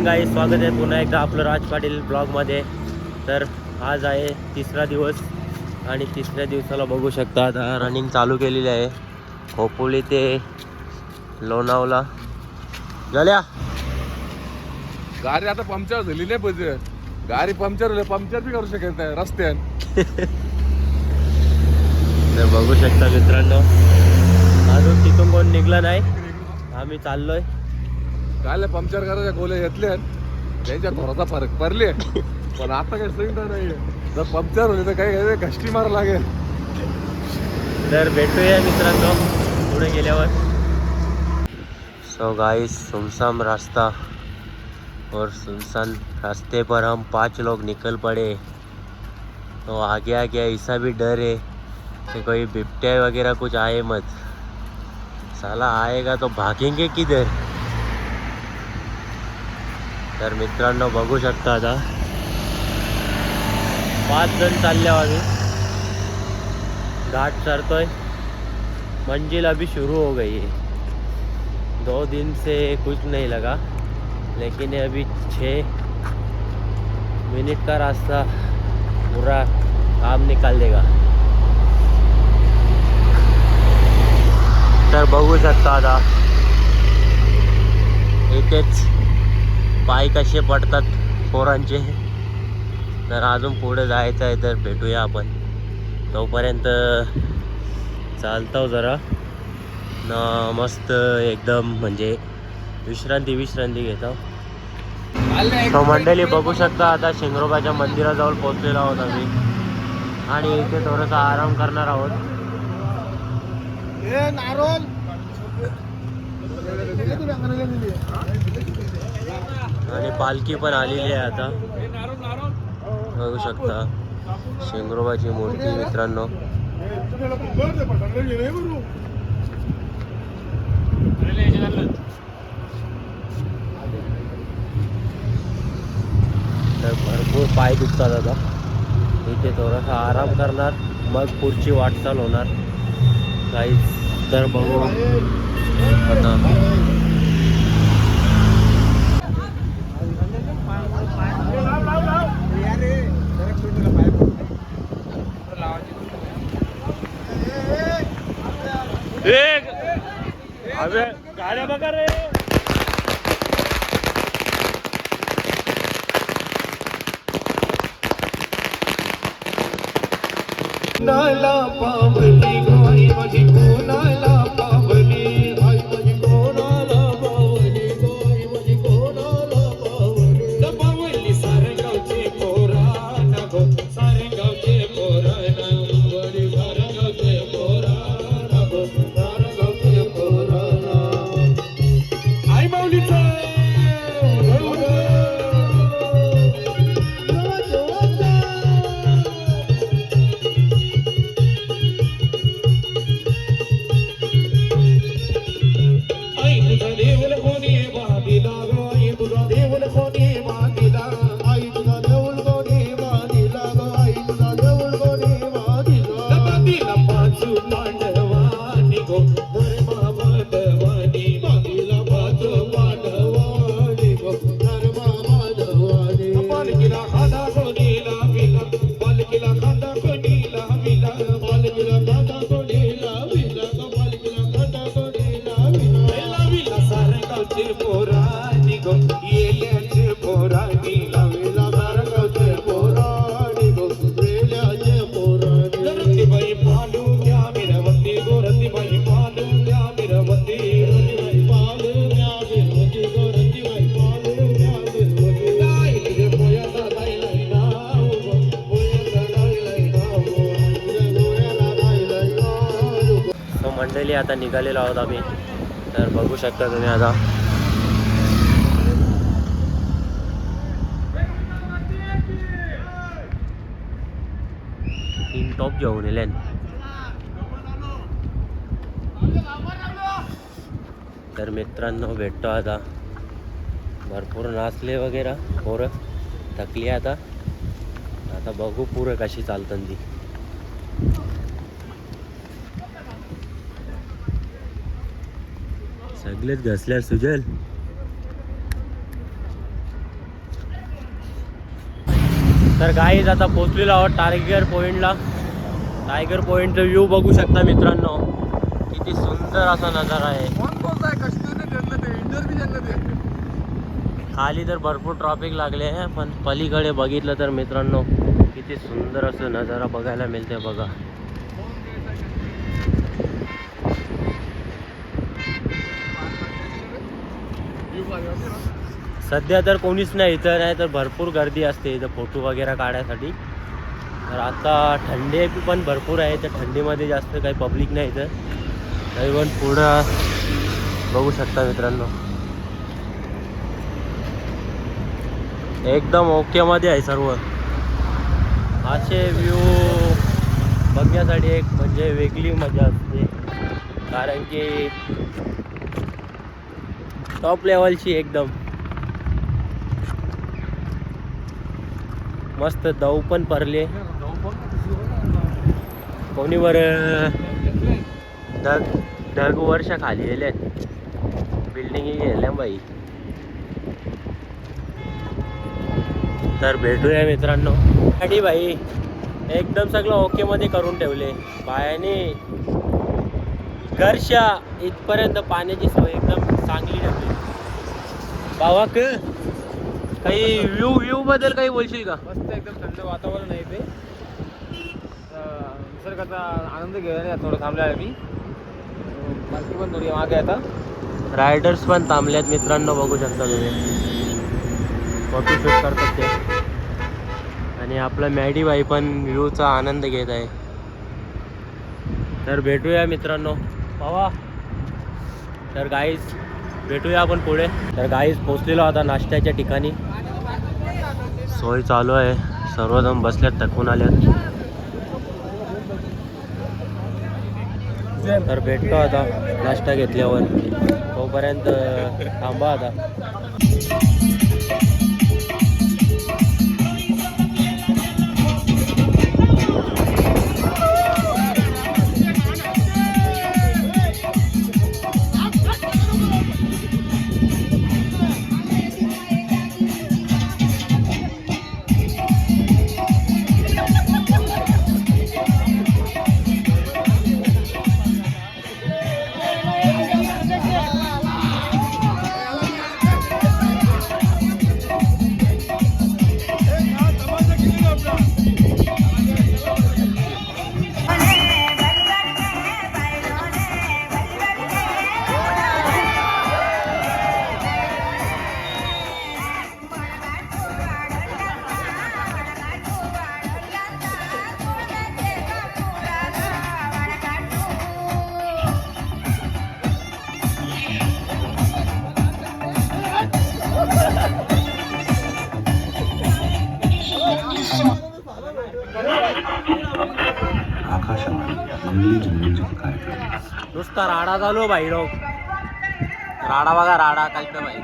काही स्वागत आहे पुन्हा एकदा आपलं राज पाटील ब्लॉगमध्ये. तर आज आहे तिसरा दिवस आणि तिसऱ्या दिवसाला बघू शकता आता रनिंग चालू केलेली आहे. खोपोली ते लोणावळा झाल्या. गाडी आता पंक्चर झाली नाही पाहिजे. गाडी पंक्चर बी करू शकत नाही रस्त्यात. तर बघू शकता मित्रांनो, अजून तिथून कोण निघलं नाही, आम्ही चाललोय. काय पंक्चर करायच्या गोल्या घेतल्या त्यांच्या थोडासा फरक पडले, पण आता काही सुविधा नाही. जर पंक्चर होते तर काही घष्टी मारा लागेल. तर भेटूया मित्रांनो पुढे गेल्यावर. सो गाइस, सुनसान रास्ता और सुनसान रास्ते पर हम 5 लोग निकल पड़े. तो आगे आगे ऐसा भी डर है कि कोई बिबटे वगैरह कुछ आए मत. साला आएगा तो भागेंगे किधर. तर मित्रांनो बघू शकता आता 5 जण चालले आम्ही. घाट चढ़तोय. मंजिल अभी शुरू हो गई है. 2 दिन से कुछ नहीं लगा, लेकिन अभी 6 मिनट का रास्ता पूरा काम निकाल देगा. तर बघू शकता आता इथेच पाय कसे पडतात पोरांचे. तर अजून पुढे जायचं आहे, तर भेटूया आपण. तोपर्यंत चालतो जरा ना, मस्त एकदम म्हणजे विश्रांती घेतो. तो मंडळी बघू शकता आता शिंगरोबाच्या मंदिराजवळ पोहोचलेलो आहोत आम्ही आणि इथे थोडासा आराम करणार आहोत. आणि पालखी पण आलेली आहे आता. बघू शकता शिंगरोबाची मूर्ती मित्रांनो. तर भरपूर पाय दुखतात आता. इथे थोडासा आराम करणार, मग पुढची वाटचाल होणार काहीच. तर बघू आता. अबे गाड्या बघा रे. नाला पावली गाई माझी कोणाला पावली, आई माझी कोणाला पावली, गाई माझी कोणाला पावली. पावली सारे गावचे पोरांना गो, सारे गावचे पोरांना, बडी सारे गावचे पोरांना गो, सारे गावचे पोरांना. आई माऊलीचं मंडळी आता निघालेलो आहोत आम्ही. तर बघू शकता तुम्ही आता तीन टॉप घेऊन येले. तर मित्रांनो भेटतो आता. भरपूर नाचले वगैरे पोरं, थकली आता. आता बघू पुरं कशी चालतात ती. सगळेच घसल्यावर सुजल. तर गाईज आता पोचलेलो आहोत टायगर पॉईंटला. टायगर पॉईंटचा व्ह्यू बघू शकता मित्रांनो, किती सुंदर असा नजारा आहे. खाली तर भरपूर ट्रॉफिक लागले आहे, पण पलीकडे बघितलं तर मित्रांनो किती सुंदर असं नजारा बघायला मिळते बघा. सध्या तर कोणीच नाही इथं, नाही तर भरपूर गर्दी असते इथं फोटो वगैरे काढण्यासाठी. तर आता थंडी पण भरपूर आहे, तर थंडीमध्ये जास्त काही पब्लिक नाही इथं. तरी पण पुढं बघू शकता मित्रांनो, एकदम ओके मध्ये आहे सर्व. असे व्ह्यू बघण्यासाठी एक म्हणजे वेगळी मजा असते, कारण की टॉप लेवलची एकदम मस्त दव पण पडले. कोणीवर ढग वर्ष खाली गेले, बिल्डिंग गेल्या बाई. तर भेटूया मित्रांनो. गाडी बाई एकदम सगळं ओके मध्ये करून ठेवले बायाने. घरच्या इथपर्यंत पाण्याची सोय एकदम चांगली ठेवली. बाबा काही व्ह्यू बद्दल काही बोलशील का? मस्त एकदम थंड वातावरण आहे ते. निसर्गाचा आनंद घेऊया थोडं थांबला आहे मी. बाकी पण थोडी मागे आता रायडर्स पण थांबल्यात मित्रांनो, बघू शकता तुम्ही. फोटो शूट करतात ते. आणि आपला मॅडी बाई पण व्ह्यूचा आनंद घेत आहे. तर भेटूया मित्रांनो बाबा. तर गाईज भेटूया आपण पुढे. तर गाईज पोचलेलो आता नाश्त्याच्या ठिकाणी. सोय चालू आहे, सर्वजण बसल्यात, थकून आल्यात. तर भेटतो आता नाश्ता घेतल्यावर, तोपर्यंत थांबा आता. नुसता राडा चालू भाई लोक. राडा बघा, राडा कालचं भाई.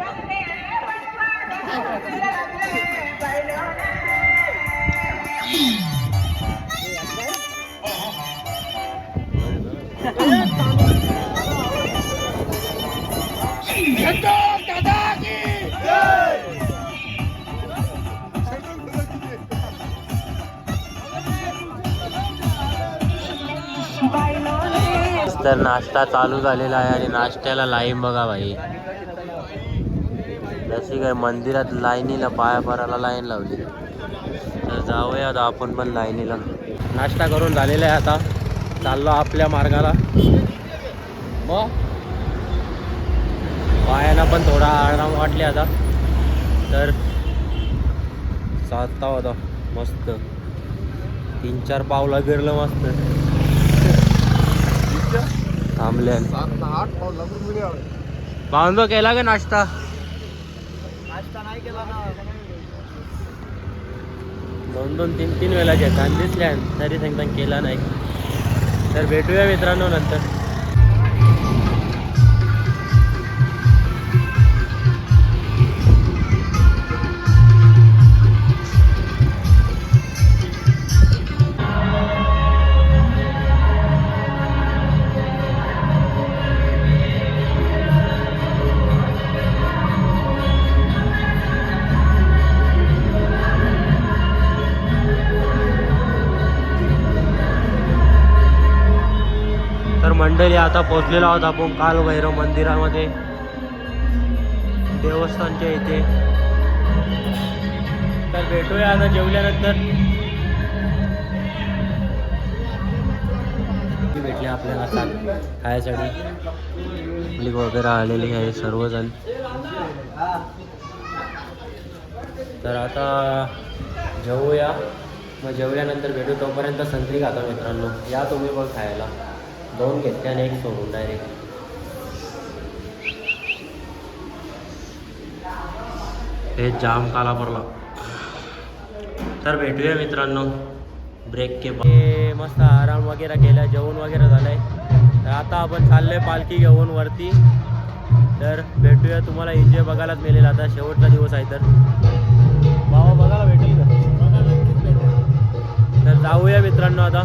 तर नाश्ता चालू झालेला आहे आणि नाश्त्याला लाईन बघा भाई. जशी काय मंदिरात लाईनीला पाया पडायला लाईन लावली. तर जाऊया आता आपण पण लाईनीला. नाश्ता करून झालेला आहे, आता चाललो आपल्या मार्गाला. मग पायाला पण थोडा आराम वाटले आता. तर साधता होता मस्त, 3-4 पावला गिरलं मस्त. थांबल्या 7-8 पाऊल लागून मिळाला. बांधो केला का नाश्ता? नाश्ता नाही केला ना. 2-2, 3-3 वेळा घेताना दिसल्या, तरी सांगता केला नाही. तर भेटूया मित्रांनो नंतर. मंडळी आता पोहोचलेलो आहोत आपण कालभैरव मंदिरामध्ये, देवस्थानच्या इथे. तर भेटूया आता जेवल्यानंतर. भेटले आपल्याला खायसाठी मुली वगैरे आलेली आहे सर्वजण. तर आता जेवूया, मग जेवल्यानंतर भेटू. तोपर्यंत संत्री खाता मित्रांनो, या तुम्ही पण खायला. 2 घेतल्या आणि 1 सोडून डायरेक्ट. हे जाम काला पडला. तर भेटूया मित्रांनो ब्रेक के बाद. मस्त आराम वगैरे केला, जेवण वगैरे झालंय. तर आता आपण चाललोय पालखी घेऊन वरती. तर भेटूया, तुम्हाला एन्जॉय बघायलाच मिळेल. आता शेवटचा दिवस आहे तर बाबा बघायला भेटेल का? तर जाऊया मित्रांनो आता.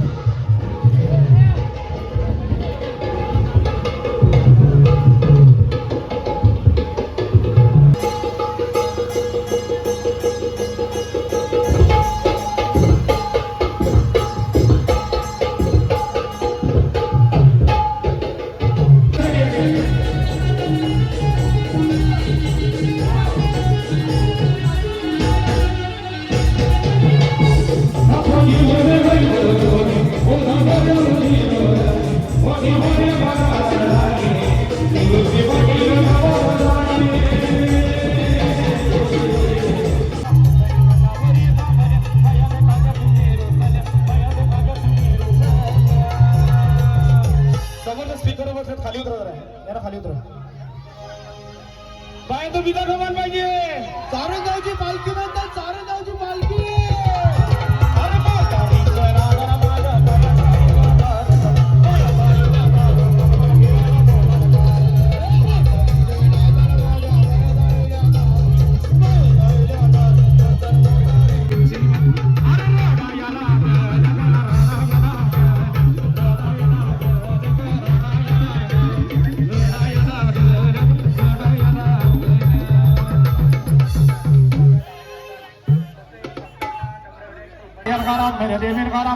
खाली उतरा जरा, याला खाली उतरा. पाय तो बिना खमान पाहिजे. चारणगावची पालखी म्हणतात, चारणगावची पालखी. अरे मेरे देवीर गारा